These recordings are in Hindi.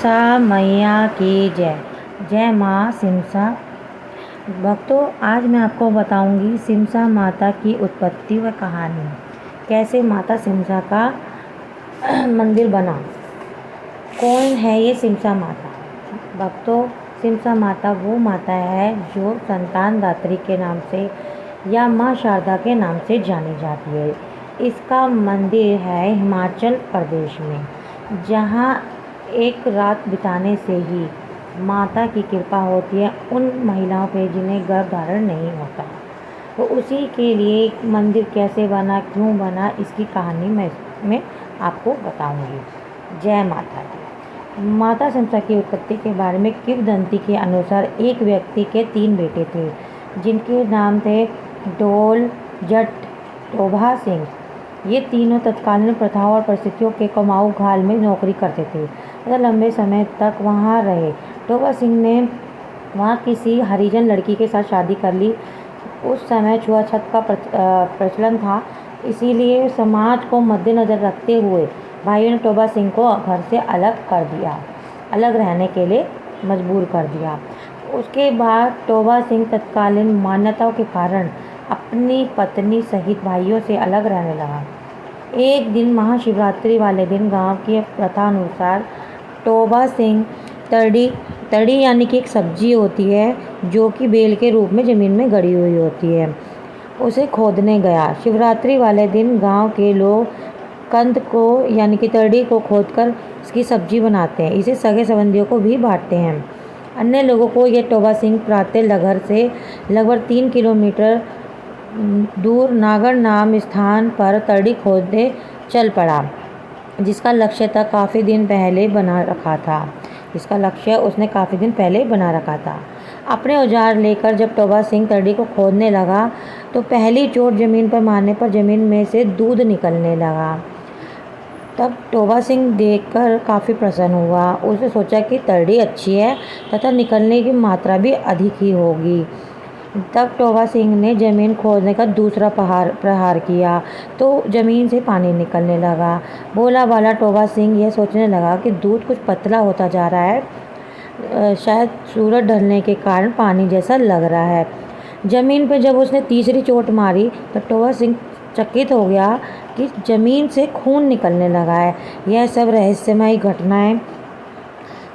सिमसा मैया की जय। जय माँ सिमसा। भक्तों, आज मैं आपको बताऊंगी सिमसा माता की उत्पत्ति व कहानी, कैसे माता सिमसा का मंदिर बना। कौन है ये सिमसा माता? भक्तों, सिमसा माता वो माता है जो संतान दात्री के नाम से या माँ शारदा के नाम से जानी जाती है। इसका मंदिर है हिमाचल प्रदेश में, जहाँ एक रात बिताने से ही माता की कृपा होती है उन महिलाओं पे जिन्हें गर्भ धारण नहीं होता। तो उसी के लिए मंदिर कैसे बना, क्यों बना, इसकी कहानी मैं आपको बताऊंगी। जय माता दी। माता सिमसा की उत्पत्ति के बारे में किंवदंती के अनुसार एक व्यक्ति के 3 बेटे थे, जिनके नाम थे डोल, जट, टोभा सिंह। ये तीनों तत्कालीन प्रथाओं और परिस्थितियों के कुमाऊं घाल में नौकरी करते थे तथा लंबे समय तक वहाँ रहे। टोभा सिंह ने वहाँ किसी हरिजन लड़की के साथ शादी कर ली। उस समय छुआछूत का प्रचलन था, इसीलिए समाज को मद्देनज़र रखते हुए भाइयों ने टोभा सिंह को घर से अलग रहने के लिए मजबूर कर दिया। उसके बाद टोभा सिंह तत्कालीन मान्यताओं के कारण अपनी पत्नी सहित भाइयों से अलग रहने लगा। एक दिन महाशिवरात्रि वाले दिन गांव की प्रथा अनुसार टोभा सिंह तड़ी यानी कि एक सब्जी होती है जो कि बेल के रूप में ज़मीन में गड़ी हुई होती है, उसे खोदने गया। शिवरात्रि वाले दिन गांव के लोग कंद को यानी कि तड़ी को खोदकर इसकी सब्जी बनाते हैं। इसे सगे संबंधियों को भी बांटते हैं। अन्य लोगों को यह टोभा सिंह प्रातः लगर से लगभग 3 किलोमीटर दूर नागढ़ नाम स्थान पर तड़ी खोदने चल पड़ा, जिसका लक्ष्य काफ़ी दिन पहले बना रखा था। अपने औजार लेकर जब टोभा सिंह तड़ी को खोदने लगा तो पहली चोट जमीन पर मारने पर जमीन में से दूध निकलने लगा। तब टोभा सिंह देखकर काफ़ी प्रसन्न हुआ। उसने सोचा कि तड़ी अच्छी है तथा निकलने की मात्रा भी अधिक ही होगी। तब टोभा सिंह ने ज़मीन खोदने का दूसरा प्रहार किया तो ज़मीन से पानी निकलने लगा। भोला भाला टोभा सिंह यह सोचने लगा कि दूध कुछ पतला होता जा रहा है, शायद सूरज ढलने के कारण पानी जैसा लग रहा है। ज़मीन पर जब उसने तीसरी चोट मारी तो टोभा सिंह चकित हो गया कि ज़मीन से खून निकलने लगा है। यह सब रहस्यमयी घटनाएं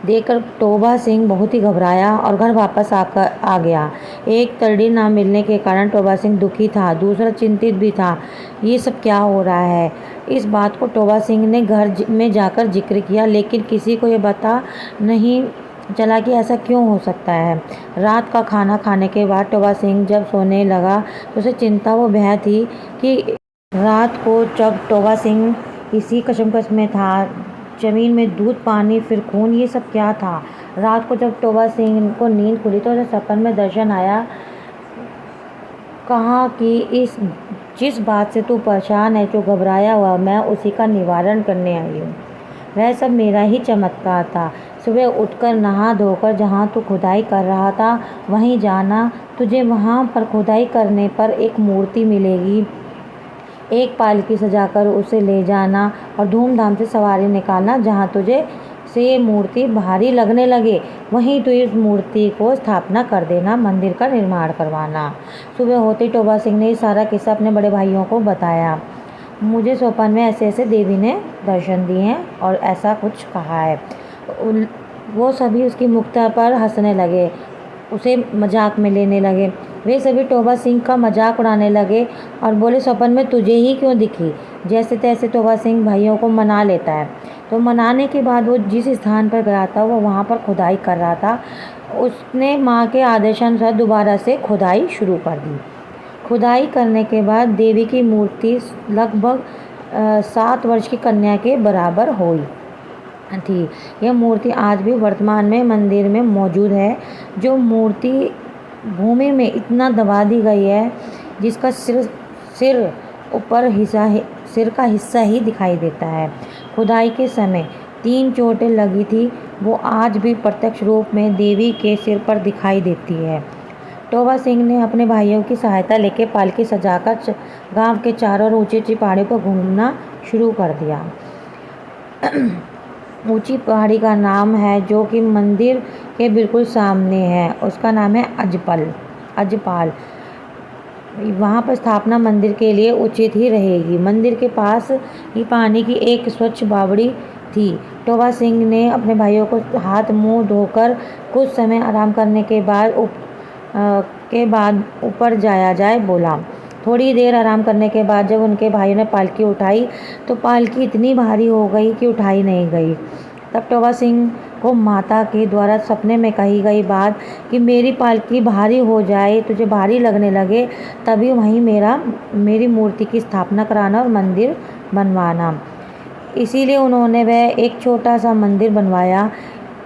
देखकर टोभा सिंह बहुत ही घबराया और घर वापस आ गया। एक तड़ी ना मिलने के कारण टोभा सिंह दुखी था, दूसरा चिंतित भी था। ये सब क्या हो रहा है? इस बात को टोभा सिंह ने घर में जाकर जिक्र किया, लेकिन किसी को ये पता नहीं चला कि ऐसा क्यों हो सकता है। रात का खाना खाने के बाद टोभा सिंह जब सोने लगा तो उसे चिंता वो बेहद थी कि रात को जब टोभा सिंह इसी कशमकश में था, ज़मीन में दूध, पानी, फिर खून, ये सब क्या था। रात को जब टोभा सिंह को नींद खुली तो उसे सपन में दर्शन आया। कहा कि जिस बात से तू परेशान है, जो घबराया हुआ, मैं उसी का निवारण करने आई हूँ। वह सब मेरा ही चमत्कार था। सुबह उठकर नहा धोकर जहाँ तू खुदाई कर रहा था वहीं जाना। तुझे वहाँ पर खुदाई करने पर एक मूर्ति मिलेगी। एक पालकी सजाकर उसे ले जाना और धूमधाम से सवारी निकालना। जहाँ तुझे से मूर्ति भारी लगने लगे वहीं तू इस मूर्ति को स्थापना कर देना, मंदिर का निर्माण करवाना। सुबह होते टोभा सिंह ने सारा किस्सा अपने बड़े भाइयों को बताया। मुझे स्वप्न में ऐसे देवी ने दर्शन दिए हैं और ऐसा कुछ कहा है। वो सभी उसकी मुक्ता पर हंसने लगे, उसे मजाक में लेने लगे। वे सभी टोभा सिंह का मजाक उड़ाने लगे और बोले, स्वप्न में तुझे ही क्यों दिखी? जैसे तैसे टोभा सिंह भाइयों को मना लेता है। तो मनाने के बाद वो जिस स्थान पर गया था वो वहाँ पर खुदाई कर रहा था। उसने माँ के आदेशानुसार दोबारा से खुदाई शुरू कर दी। खुदाई करने के बाद देवी की मूर्ति लगभग 7 वर्ष की कन्या के बराबर हुई थी। यह मूर्ति आज भी वर्तमान में मंदिर में मौजूद है। जो मूर्ति भूमि में इतना दबा दी गई है जिसका सिर का हिस्सा ही दिखाई देता है। खुदाई के समय 3 चोटें लगी थी, वो आज भी प्रत्यक्ष रूप में देवी के सिर पर दिखाई देती है। टोभा सिंह ने अपने भाइयों की सहायता लेकर पालकी सजाकर गांव के चारों ओर ऊंची ऊंची पहाड़ियों पर घूमना शुरू कर दिया। ऊंची पहाड़ी का नाम है जो कि मंदिर के बिल्कुल सामने है, उसका नाम है अजपाल। वहाँ पर स्थापना मंदिर के लिए उचित ही रहेगी। मंदिर के पास ही पानी की एक स्वच्छ बावड़ी थी। टोबा सिंह ने अपने भाइयों को हाथ मुंह धोकर कुछ समय आराम करने के बाद ऊपर जाए बोला। थोड़ी देर आराम करने के बाद जब उनके भाइयों ने पालकी उठाई तो पालकी इतनी भारी हो गई कि उठाई नहीं गई। तब टोबा सिंह को माता के द्वारा सपने में कही गई बात कि मेरी पालकी भारी हो जाए, तुझे भारी लगने लगे, तभी वहीं मेरी मूर्ति की स्थापना कराना और मंदिर बनवाना। इसीलिए उन्होंने वह एक छोटा सा मंदिर बनवाया।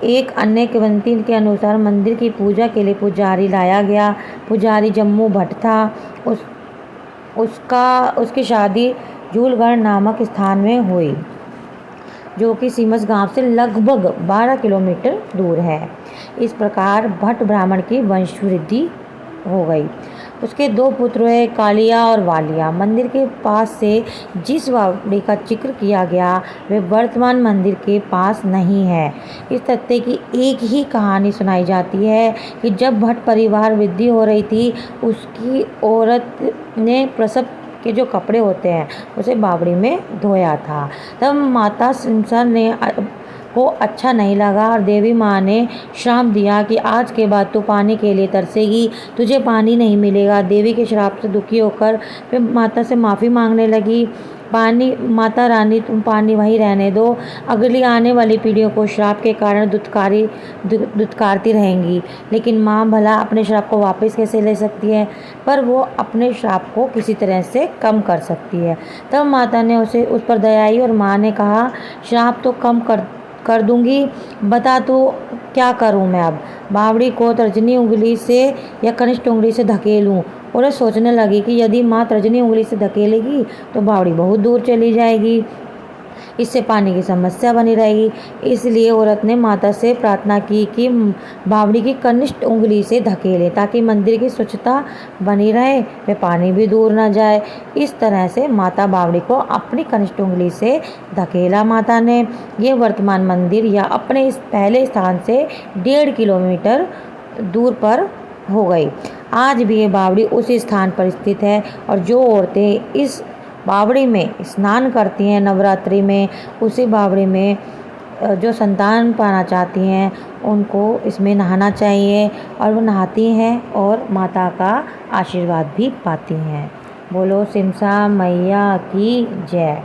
एक अन्य किंवदंती के अनुसार मंदिर की पूजा के लिए पुजारी लाया गया। पुजारी जम्मू भट्ट था। उसकी शादी जूलगढ़ नामक स्थान में हुई, जो कि सीमस गांव से लगभग 12 किलोमीटर दूर है। इस प्रकार भट्ट ब्राह्मण की वंशवृद्धि हो गई। उसके 2 पुत्र हुए, कालिया और वालिया। मंदिर के पास से जिस बावड़ी का जिक्र किया गया वे वर्तमान मंदिर के पास नहीं है। इस तथ्य की एक ही कहानी सुनाई जाती है कि जब भट्ट परिवार वृद्धि हो रही थी, उसकी औरत ने प्रसव के जो कपड़े होते हैं उसे बावड़ी में धोया था। तब माता सिमसा को अच्छा नहीं लगा और देवी माँ ने श्राप दिया कि आज के बाद तू पानी के लिए तरसेगी, तुझे पानी नहीं मिलेगा। देवी के श्राप से दुखी होकर फिर माता से माफ़ी मांगने लगी। माता रानी तुम पानी वहीं रहने दो, अगली आने वाली पीढ़ियों को श्राप के कारण दुत्कारती रहेंगी। लेकिन माँ भला अपने श्राप को वापस कैसे ले सकती है, पर वो अपने श्राप को किसी तरह से कम कर सकती है। तब माता ने उस पर दया आई और माँ ने कहा श्राप तो कम कर दूंगी, बता तो क्या करूं मैं अब। बावड़ी को तर्जनी उंगली से या कनिष्ठ उंगली से धकेलूं। और सोचने लगी कि यदि माँ तर्जनी उंगली से धकेलेगी तो बावड़ी बहुत दूर चली जाएगी, इससे पानी की समस्या बनी रहेगी। इसलिए औरत ने माता से प्रार्थना की कि बावड़ी की कनिष्ठ उंगली से धकेले ताकि मंदिर की स्वच्छता बनी रहे, वे पानी भी दूर न जाए। इस तरह से माता बावड़ी को अपनी कनिष्ठ उंगली से धकेला। माता ने ये वर्तमान मंदिर या अपने इस पहले स्थान से 1.5 किलोमीटर दूर पर हो गई। आज भी ये बावड़ी उसी स्थान पर स्थित है और जो औरतें इस बावड़ी में स्नान करती हैं नवरात्रि में, उसी बावड़ी में जो संतान पाना चाहती हैं उनको इसमें नहाना चाहिए और वो नहाती हैं और माता का आशीर्वाद भी पाती हैं। बोलो सिमसा मैया की जय।